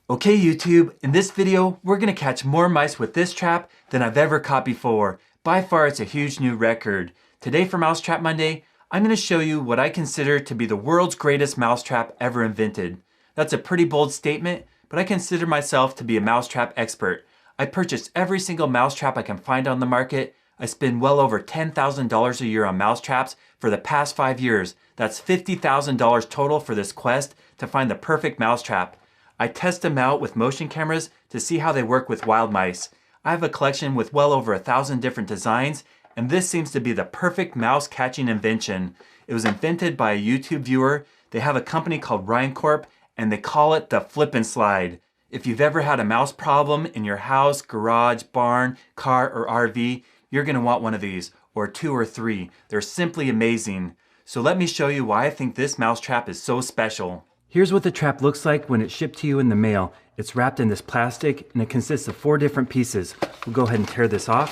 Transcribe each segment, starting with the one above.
Okay YouTube, in this video we're going to catch more mice with this trap than I've ever caught before. By far it's a huge new record. Today for Mousetrap Monday, I'm going to show you what I consider to be the world's greatest mousetrap ever invented. That's a pretty bold statement, but I consider myself to be a mousetrap expert. I purchase every single mousetrap I can find on the market. I spend well over $10,000 a year on mousetraps for the past 5 years. That's $50,000 total for this quest to find the perfect mousetrap. I test them out with motion cameras to see how they work with wild mice. I have a collection with well over 1,000 different designs, and this seems to be the perfect mouse catching invention. It was invented by a YouTube viewer. They have a company called RhymeCorp, and they call it the Flip and Slide. If you've ever had a mouse problem in your house, garage, barn, car, or RV, you're going to want one of these, or 2 or 3. They're simply amazing. So let me show you why I think this mousetrap is so special. Here's what the trap looks like when it's shipped to you in the mail. It's wrapped in this plastic and it consists of 4 different pieces. We'll go ahead and tear this off.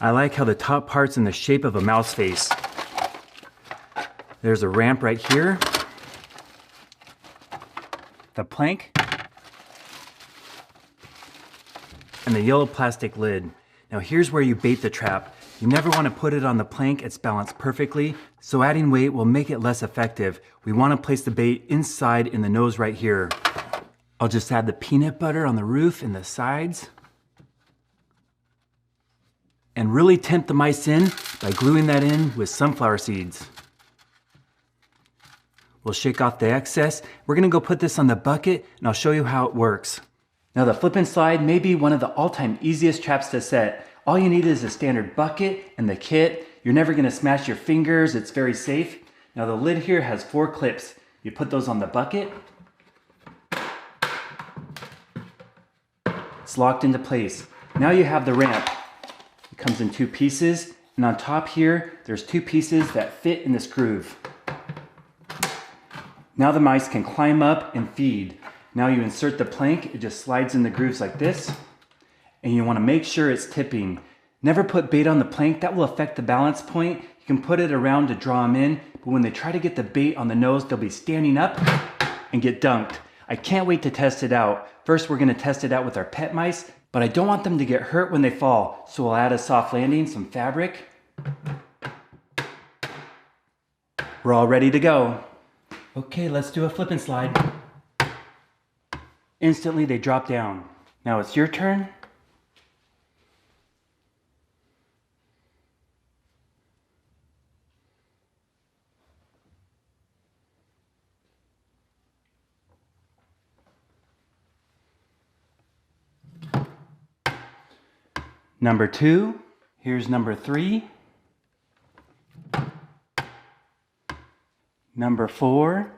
I like how the top part's in the shape of a mouse face. There's a ramp right here. The plank. And the yellow plastic lid. Now here's where you bait the trap. You never want to put it on the plank, it's balanced perfectly, so adding weight will make it less effective. We want to place the bait inside in the nose right here. I'll just add the peanut butter on the roof and the sides. And really tempt the mice in by gluing that in with sunflower seeds. We'll shake off the excess. We're going to go put this on the bucket and I'll show you how it works. Now the Flip and Slide may be one of the all-time easiest traps to set. All you need is a standard bucket and the kit. You're never going to smash your fingers, it's very safe. Now the lid here has 4 clips. You put those on the bucket. It's locked into place. Now you have the ramp. It comes in 2 pieces, and on top here, there's 2 pieces that fit in this groove. Now the mice can climb up and feed. Now you insert the plank, it just slides in the grooves like this. And you want to make sure it's tipping. Never put bait on the plank, that will affect the balance point. You can put it around to draw them in, but when they try to get the bait on the nose, they'll be standing up and get dunked. I can't wait to test it out. First, we're going to test it out with our pet mice, but I don't want them to get hurt when they fall. So we'll add a soft landing, some fabric. We're all ready to go. Okay, let's do a flip and slide. Instantly, they drop down. Now it's your turn. Number 2, here's number 3, number 4,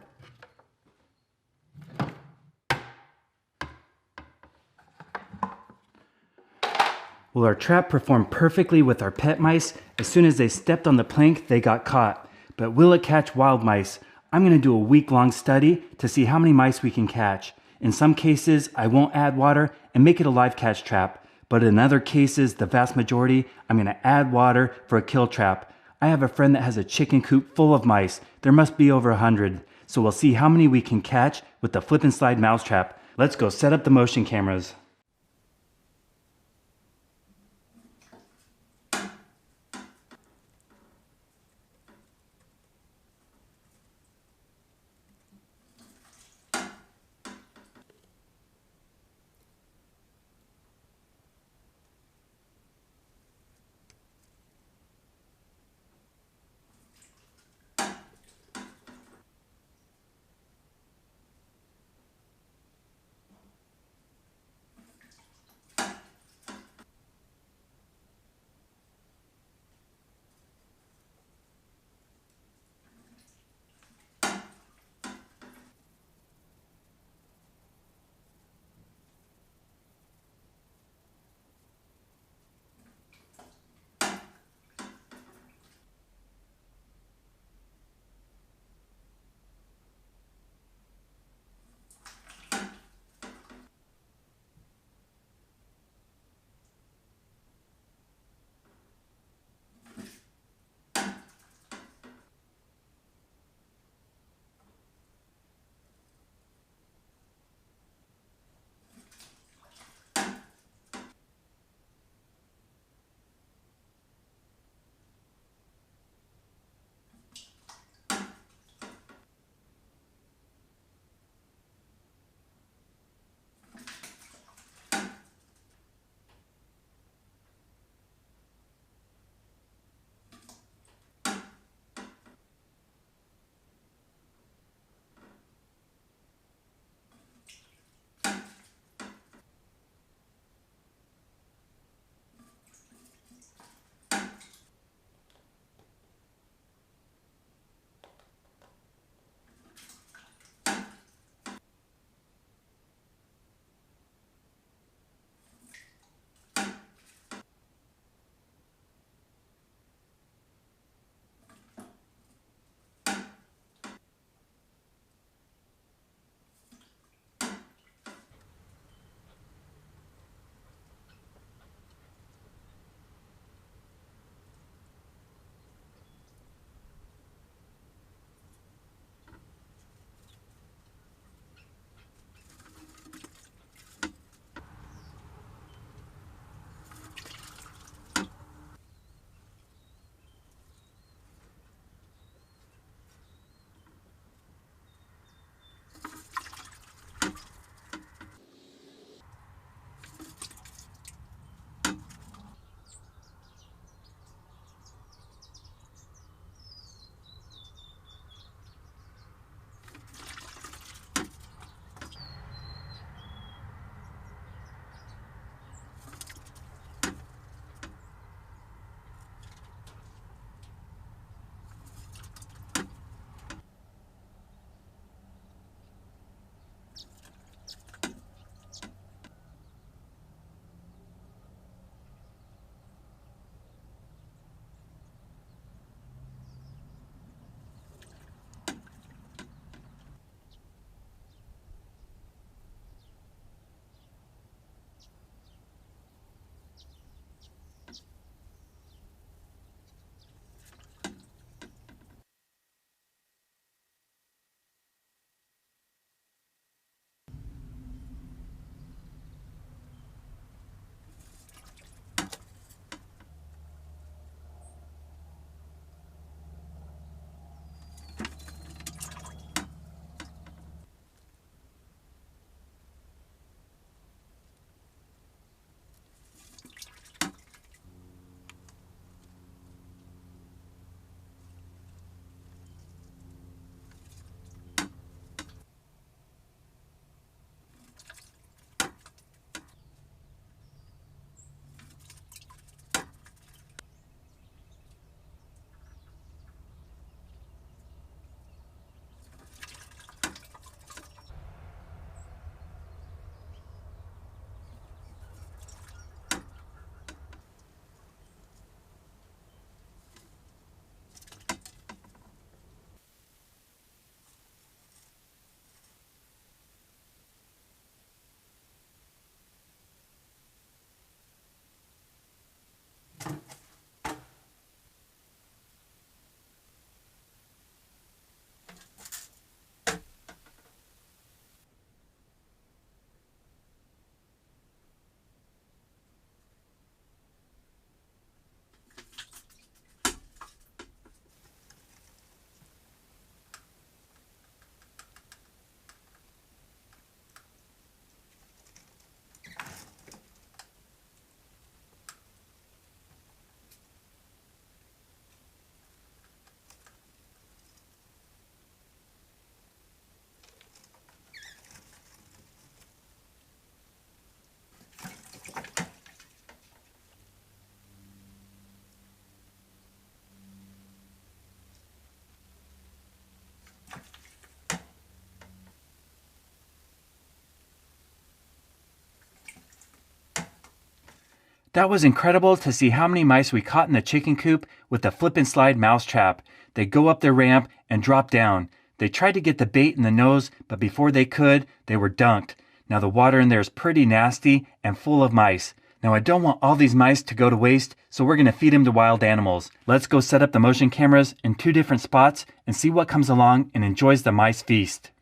well, our trap performed perfectly with our pet mice. As soon as they stepped on the plank, they got caught. But will it catch wild mice? I'm going to do a week-long study to see how many mice we can catch. In some cases, I won't add water and make it a live catch trap. But in other cases, the vast majority, I'm going to add water for a kill trap. I have a friend that has a chicken coop full of mice. There must be over 100. So we'll see how many we can catch with the Flip and Slide mousetrap. Let's go set up the motion cameras. That was incredible to see how many mice we caught in the chicken coop with the flip and slide mousetrap. They go up the ramp and drop down. They tried to get the bait in the nose, but before they could, they were dunked. Now the water in there is pretty nasty and full of mice. Now I don't want all these mice to go to waste, so we're going to feed them to wild animals. Let's go set up the motion cameras in 2 different spots and see what comes along and enjoys the mice feast.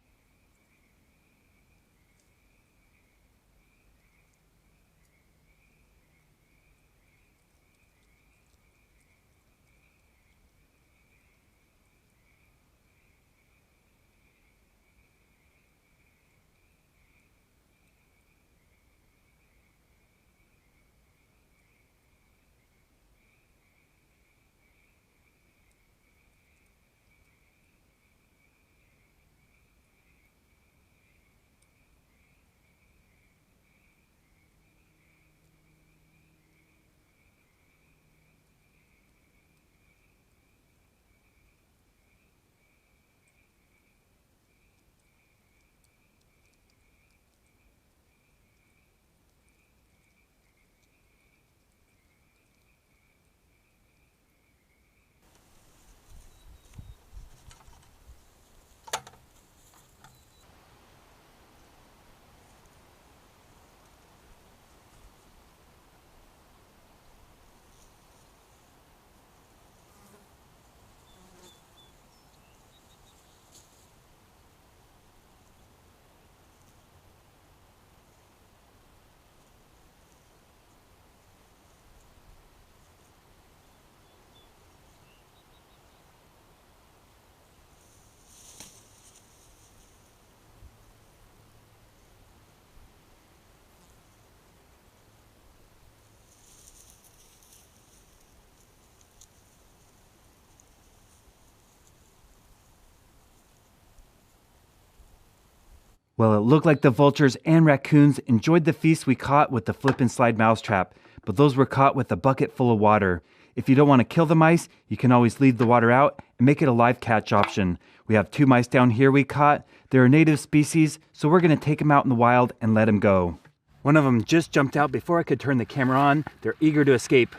Well, it looked like the vultures and raccoons enjoyed the feast we caught with the flip and slide mousetrap, but those were caught with a bucket full of water. If you don't want to kill the mice, you can always leave the water out and make it a live catch option. We have 2 mice down here we caught. They're a native species, so we're going to take them out in the wild and let them go. One of them just jumped out before I could turn the camera on. They're eager to escape.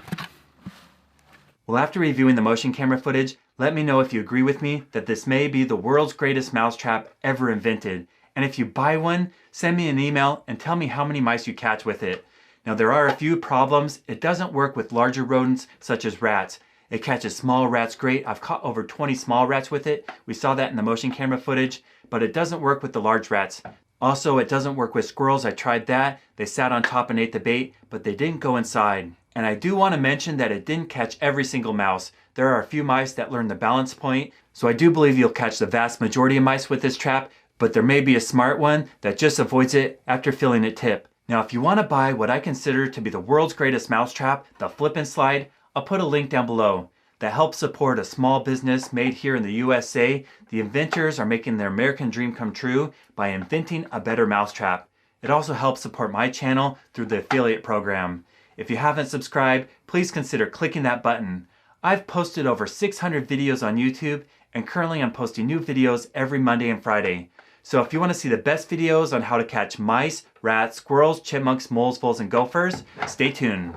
Well, after reviewing the motion camera footage, let me know if you agree with me that this may be the world's greatest mousetrap ever invented. And if you buy one, send me an email and tell me how many mice you catch with it. Now there are a few problems. It doesn't work with larger rodents such as rats. It catches small rats great. I've caught over 20 small rats with it. We saw that in the motion camera footage, but it doesn't work with the large rats. Also, it doesn't work with squirrels. I tried that. They sat on top and ate the bait, but they didn't go inside. And I do want to mention that it didn't catch every single mouse. There are a few mice that learn the balance point, so I do believe you'll catch the vast majority of mice with this trap, but there may be a smart one that just avoids it after feeling it tip. Now, if you want to buy what I consider to be the world's greatest mousetrap, the flip and slide, I'll put a link down below. That helps support a small business made here in the USA. The inventors are making their American dream come true by inventing a better mousetrap. It also helps support my channel through the affiliate program. If you haven't subscribed, please consider clicking that button. I've posted over 600 videos on YouTube, and currently I'm posting new videos every Monday and Friday. So if you want to see the best videos on how to catch mice, rats, squirrels, chipmunks, moles, voles, and gophers, stay tuned.